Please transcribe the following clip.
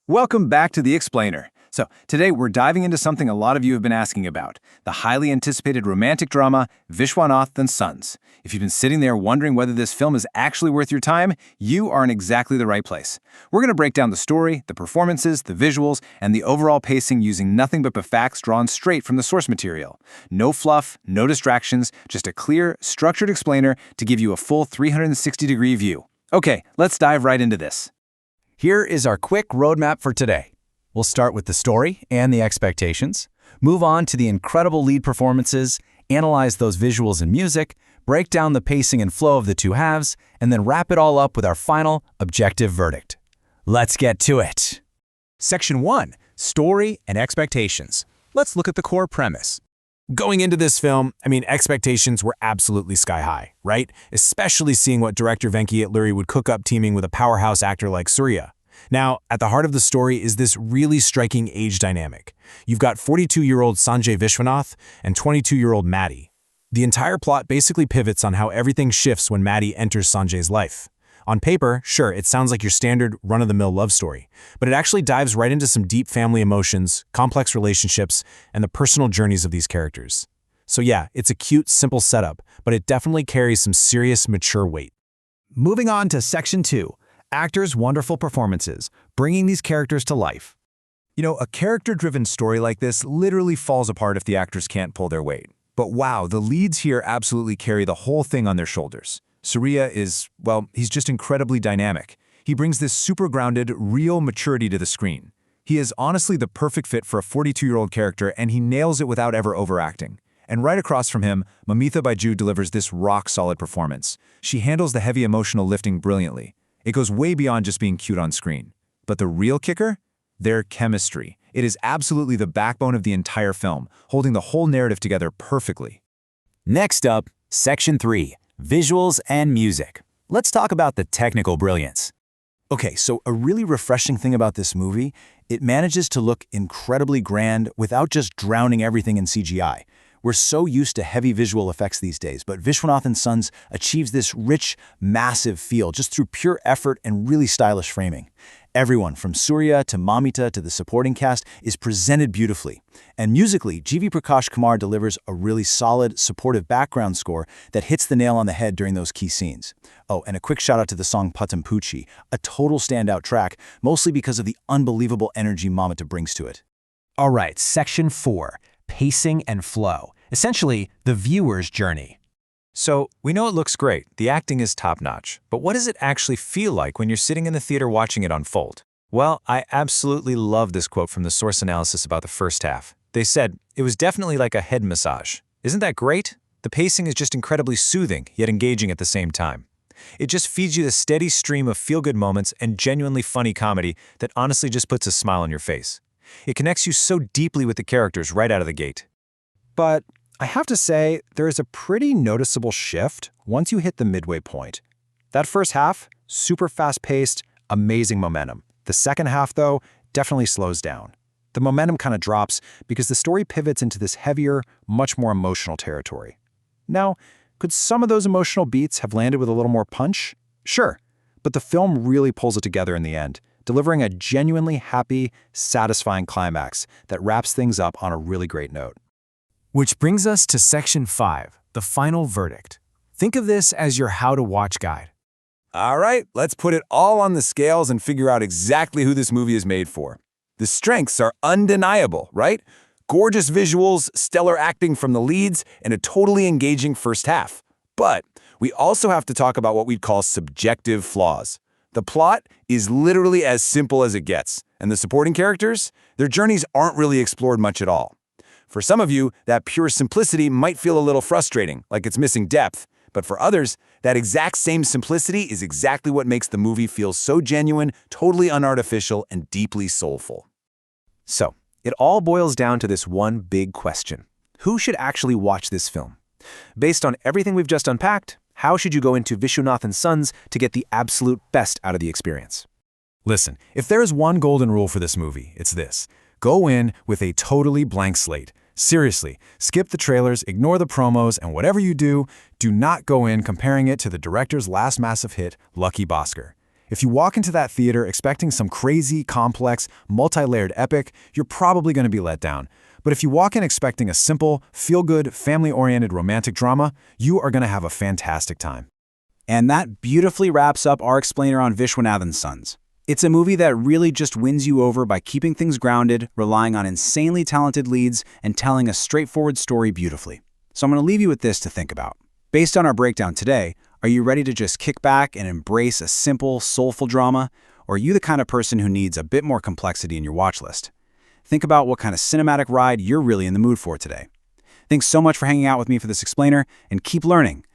Welcome back to The Explainer. So, today we're diving into something a lot of you have been asking about, the highly anticipated romantic drama, Vishwanath and Sons. If you've been sitting there wondering whether this film is actually worth your time, you are in exactly the right place. We're going to break down the story, the performances, the visuals, and the overall pacing using nothing but the facts drawn straight from the source material. No fluff, no distractions, just a clear, structured explainer to give you a full 360-degree view. Okay, let's dive right into this. Here is our quick roadmap for today. We'll start with the story and the expectations, move on to the incredible lead performances, analyze those visuals and music, break down the pacing and flow of the two halves, and then wrap it all up with our final, objective verdict. Let's get to it. Section 1. Story and Expectations. Let's look at the core premise. Going into this film, expectations were absolutely sky high, right? Especially seeing what director Venki Atluri would cook up teaming with a powerhouse actor like Surya. Now, at the heart of the story is this really striking age dynamic. You've got 42-year-old Sanjay Vishwanath and 22-year-old Maddie. The entire plot basically pivots on how everything shifts when Maddie enters Sanjay's life. On paper, sure, it sounds like your standard run-of-the-mill love story, but it actually dives right into some deep family emotions, complex relationships, and the personal journeys of these characters. So yeah, it's a cute, simple setup, but it definitely carries some serious, mature weight. Moving on to Section 2. Actors' wonderful performances, bringing these characters to life. A character-driven story like this literally falls apart if the actors can't pull their weight. But wow, the leads here absolutely carry the whole thing on their shoulders. Surya is, he's just incredibly dynamic. He brings this super grounded, real maturity to the screen. He is honestly the perfect fit for a 42-year-old character, and he nails it without ever overacting. And right across from him, Mamitha Baiju delivers this rock-solid performance. She handles the heavy emotional lifting brilliantly. It goes way beyond just being cute on screen. But the real kicker? Their chemistry. It is absolutely the backbone of the entire film, holding the whole narrative together perfectly. Next up, Section 3. Visuals and music. Let's talk about the technical brilliance. Okay, so a really refreshing thing about this movie, it manages to look incredibly grand without just drowning everything in CGI. We're so used to heavy visual effects these days, but Vishwanath and Sons achieves this rich, massive feel just through pure effort and really stylish framing. Everyone, from Surya to Mamita to the supporting cast, is presented beautifully. And musically, G.V. Prakash Kumar delivers a really solid, supportive background score that hits the nail on the head during those key scenes. Oh, and a quick shout out to the song Patampuchi, a total standout track, mostly because of the unbelievable energy Mamita brings to it. All right, Section 4. Pacing and Flow. Essentially, the viewer's journey. So, we know it looks great, the acting is top-notch, but what does it actually feel like when you're sitting in the theater watching it unfold? Well, I absolutely love this quote from the source analysis about the first half. They said, "It was definitely like a head massage." Isn't that great? The pacing is just incredibly soothing, yet engaging at the same time. It just feeds you the steady stream of feel-good moments and genuinely funny comedy that honestly just puts a smile on your face. It connects you so deeply with the characters right out of the gate. But I have to say, there is a pretty noticeable shift once you hit the midway point. That first half, super fast-paced, amazing momentum. The second half, though, definitely slows down. The momentum kind of drops because the story pivots into this heavier, much more emotional territory. Now, could some of those emotional beats have landed with a little more punch? Sure, but the film really pulls it together in the end, delivering a genuinely happy, satisfying climax that wraps things up on a really great note. Which brings us to Section 5, the final verdict. Think of this as your how-to-watch guide. All right, let's put it all on the scales and figure out exactly who this movie is made for. The strengths are undeniable, right? Gorgeous visuals, stellar acting from the leads, and a totally engaging first half. But we also have to talk about what we'd call subjective flaws. The plot is literally as simple as it gets, and the supporting characters, their journeys aren't really explored much at all. For some of you, that pure simplicity might feel a little frustrating, like it's missing depth. But for others, that exact same simplicity is exactly what makes the movie feel so genuine, totally unartificial, and deeply soulful. So, it all boils down to this one big question. Who should actually watch this film? Based on everything we've just unpacked, how should you go into Vishwanath and Sons to get the absolute best out of the experience? Listen, if there is one golden rule for this movie, it's this. Go in with a totally blank slate. Seriously, skip the trailers, ignore the promos, and whatever you do, do not go in comparing it to the director's last massive hit, Lucky Bhaskar. If you walk into that theater expecting some crazy, complex, multi-layered epic, you're probably going to be let down. But if you walk in expecting a simple, feel-good, family-oriented romantic drama, you are going to have a fantastic time. And that beautifully wraps up our explainer on Vishwanath and Sons. It's a movie that really just wins you over by keeping things grounded, relying on insanely talented leads, and telling a straightforward story beautifully. So I'm going to leave you with this to think about. Based on our breakdown today, are you ready to just kick back and embrace a simple, soulful drama? Or are you the kind of person who needs a bit more complexity in your watch list? Think about what kind of cinematic ride you're really in the mood for today. Thanks so much for hanging out with me for this explainer, and keep learning,